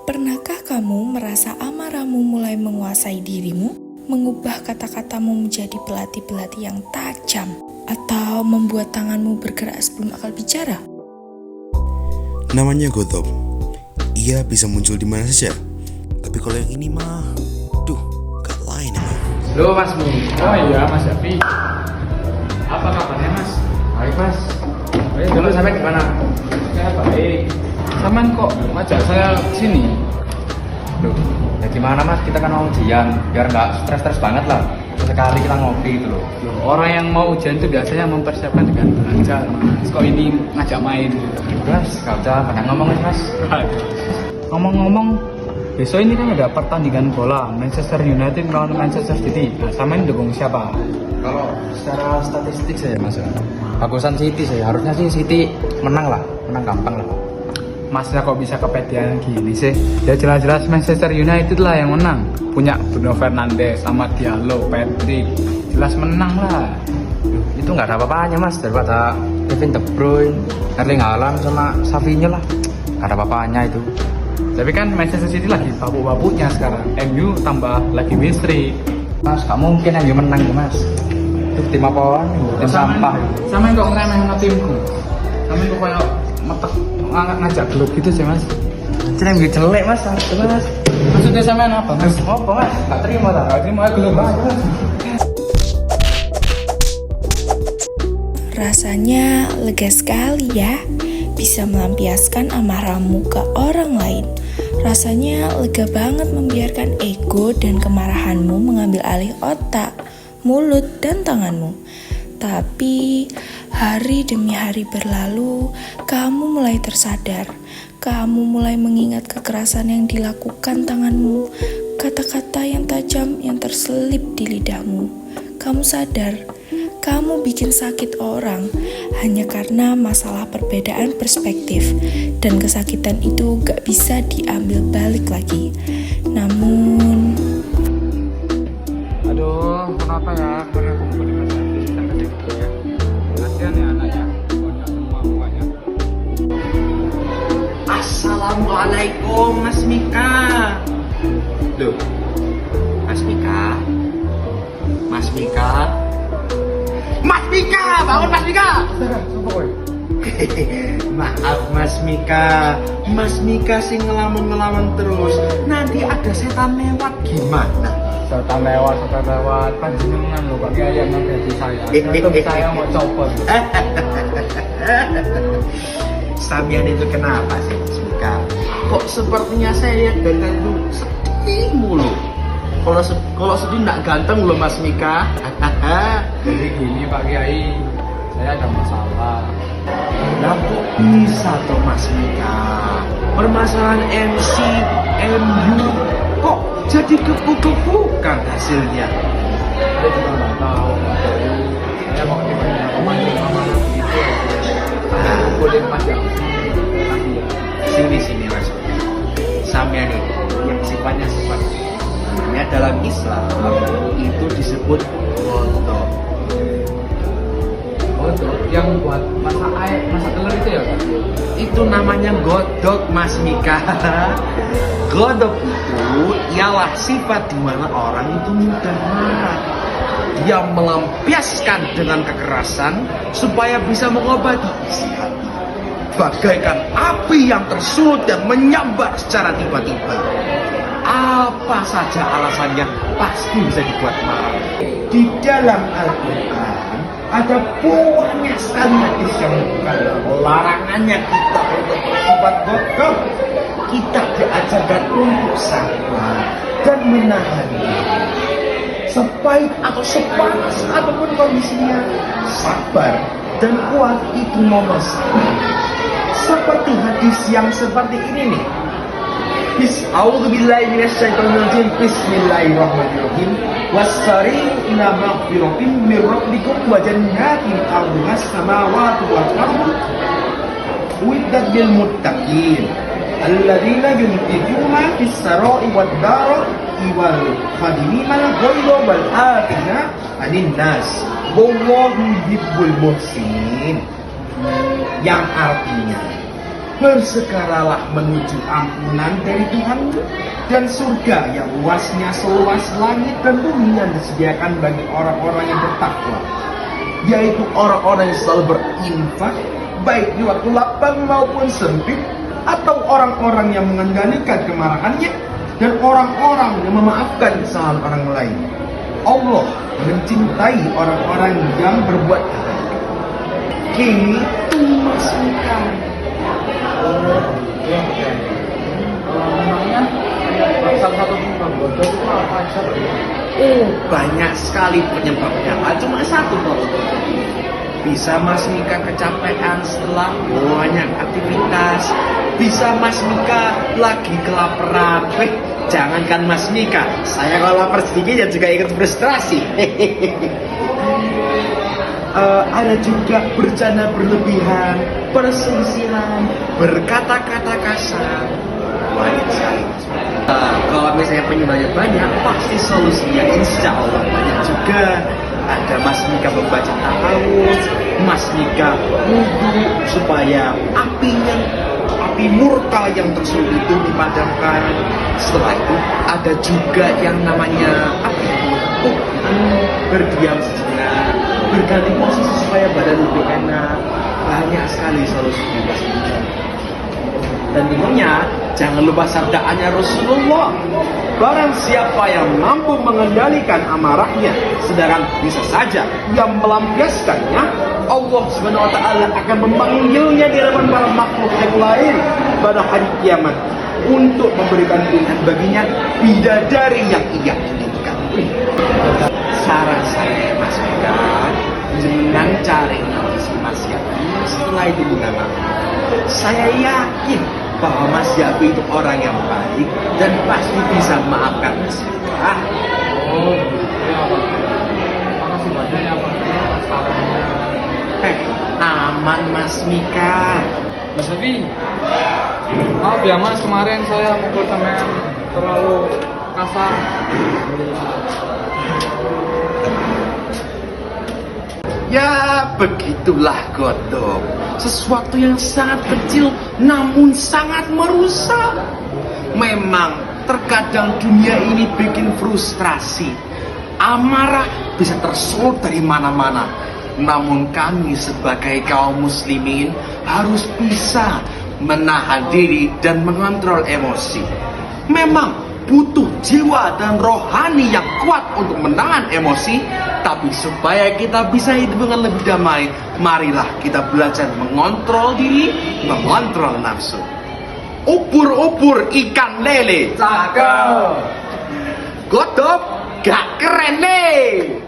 Pernahkah kamu merasa amarahmu mulai menguasai dirimu? Mengubah kata-katamu menjadi belati-belati yang tajam? Atau membuat tanganmu bergerak sebelum akal bicara? Namanya Godop. Ia bisa muncul di mana saja. Tapi kalau yang ini mah, gak lain emang. Halo Mas Bu. Oh iya Mas Yafi. Apa kabarnya Mas? Baik Mas. Baik, dulu sampai gimana? Ya baik. Saman kok ngajak saya sini. Loh, ya gimana Mas? Kita kan mau ujian, biar nggak stres-stres banget lah. Sekali kita ngopi gitu loh. Orang yang mau ujian itu biasanya mempersiapkan dengan belajar Mas. Kok ini ngajak main gitu. Mas, gak usah banyak ngomong Mas. Ngomong-ngomong, besok ini kan ada pertandingan bola Manchester United melawan Manchester City. Nah, sama ini dukung siapa? Kalau secara statistik saya Mas, bagusan City saya. Harusnya sih City menang lah, menang gampang lah. Masnya kok bisa kepedean gini sih? Ya jelas-jelas Manchester United lah yang menang. Punya Bruno Fernandes sama Diallo, Patrick. Jelas menang lah. Itu nggak ada apa-apanya Mas, daripada Kevin De Bruyne, Erling Haaland sama Savinho lah. Nggak ada apa-apanya itu. Tapi kan Manchester City lagi babuk-babuknya sekarang. MU tambah lagi misteri. Mas, gak mungkin MU menang ya Mas. Itu tim apaan? Tim sampah. Sama kok ngeremeh sama timku. Sama kok kayak metek ngajak gelap gitu sih Mas. Jadi MU jelek Mas, Mas. Maksudnya sama apa Mas? Apa Mas? Gak terima lah, gak terima gelap aja. Rasanya lega sekali ya, bisa melampiaskan amarahmu ke orang lain. Rasanya lega banget membiarkan ego dan kemarahanmu mengambil alih otak, mulut, dan tanganmu. Tapi hari demi hari berlalu, kamu mulai tersadar. Kamu mulai mengingat kekerasan yang dilakukan tanganmu, kata-kata yang tajam yang terselip di lidahmu. Kamu sadar, kamu bikin sakit orang hanya karena masalah perbedaan perspektif, dan kesakitan itu gak bisa diambil balik lagi. Namun, Aduh, kenapa ya? Karena aku di Mas Yafi sampai gitu ya. Kasihan ya anak ya. Banyak semua mukanya. Assalamualaikum Mas Mika. Loh, Mas Mika. Mas Mika. Mas Mika, bangun Mas Mika. Maaf Mas Mika. Mas Mika sih ngelamun-ngelamun terus. Nanti ada setan lewat gimana? Setan lewat, panjenengan lho Pak Kiai yang nanti saya. Nanti saya mau copot. Samian itu kenapa sih Mas Mika? Kok sepertinya saya lihat dari tadi itu sedih mulu. Kalau sedih nggak ganteng loh Mas Mika. Jadi gini Pak Kiai, saya ada masalah. Nah kok bisa toh Mas Mika? Permasalahan MC, MU kok jadi kebuka-bukan hasilnya? Saya juga nggak tahu. Saya mau ditanya pemain gitu. Boleh panjang. Sini Mas. Samian itu yang sifatnya namanya dalam Islam itu disebut godok. Godok yang buat masak air, masak telur itu ya Pak? Itu namanya godok Mas Mika. Godok itu ialah sifat di mana orang itu mudah marah. Dia melampiaskan dengan kekerasan supaya bisa mengobati isi hati. Bagaikan api yang tersulut dan menyambar secara tiba-tiba. Apa saja alasannya pasti bisa dibuat marah. Di dalam Al-Quran ada banyak sekali hadis yang bukan larangannya kita untuk bersifat godok. Kita diajarkan untuk sabar dan menahan diri. Sepahit atau sepanas apapun kondisinya, sabar dan kuat itu nomor satu. Seperti hadis yang seperti ini nih. A'udzubillahi minasyaitonirrajim. Bismillahirrahmanirrahim. Wassari'u ila maghfiratin min rabbikum wa jannatin 'arduhas samawati wal ardu uiddat lil muttaqin alladzina yunfiquna fis sarai wad darai wal khadimina ghayra wal afina 'anil nas wallahu yuhibbul muhsinin. Yang artinya bersegeralah menuju ampunan dari Tuhanmu dan surga yang luasnya seluas langit dan bumi yang disediakan bagi orang-orang yang bertakwa, yaitu orang-orang yang selalu berinfak baik di waktu lapang maupun sempit, atau orang-orang yang mengendalikan kemarahannya dan orang-orang yang memaafkan kesalahan orang lain. Allah mencintai orang-orang yang berbuat baik. Gitu Mas Mika. Namanya salah satu penyebab godok itu apa aja? Banyak sekali penyebabnya, cuma satu kok. Bisa Mas Mika kecapean setelah banyak aktivitas. Bisa Mas Mika lagi kelaparan. Jangankan Mas Mika, saya kalau lapar sedikit ya juga ikut frustrasi. Ada juga bercanda berlebihan, perselisihan, berkata-kata kasar. Banyak sekali. Kalau misalnya penyebabnya banyak, pasti solusinya insya Allah banyak juga. Ada Mas Mika membaca ta'awudz, Mas Mika wudhu supaya api murka yang tersulut itu dipadamkan. Setelah itu ada juga yang namanya berdiam sejenak, berganti posisi supaya badan lebih enak. Banyak sekali solusinya Mas Mika. Dan tentunya jangan lupa sabdaannya Rasulullah, barang siapa yang mampu mengendalikan amarahnya, sedangkan bisa saja yang melampiaskannya, Allah SWT akan memanggilnya di hadapan para makhluk yang lain pada hari kiamat untuk memberikan pilihan baginya bidadari yang ia inginkan. Saran saya Mas Mika, jangan cari si Mas Yafi, setelah itu gunakan. Saya yakin bahwa Mas Yafi itu orang yang baik dan pasti bisa memaafkan Mas Mika. Oh, ya Pak. Makasih banyak ya Pak. Sarannya. Aman Mas Mika. Mas Yafi, maaf ya Mas, kemarin saya mukul sampean terlalu kasar. Ya begitulah godok. Sesuatu yang sangat kecil namun sangat merusak. Memang terkadang dunia ini bikin frustrasi. Amarah bisa tersulut dari mana-mana. Namun kami sebagai kaum muslimin harus bisa menahan diri dan mengontrol emosi. Memang butuh jiwa dan rohani yang kuat untuk menahan emosi, tapi supaya kita bisa hidup dengan lebih damai, marilah kita belajar mengontrol diri, mengontrol nafsu. Ubur-ubur ikan lele, Cakep. godok gak keren nih.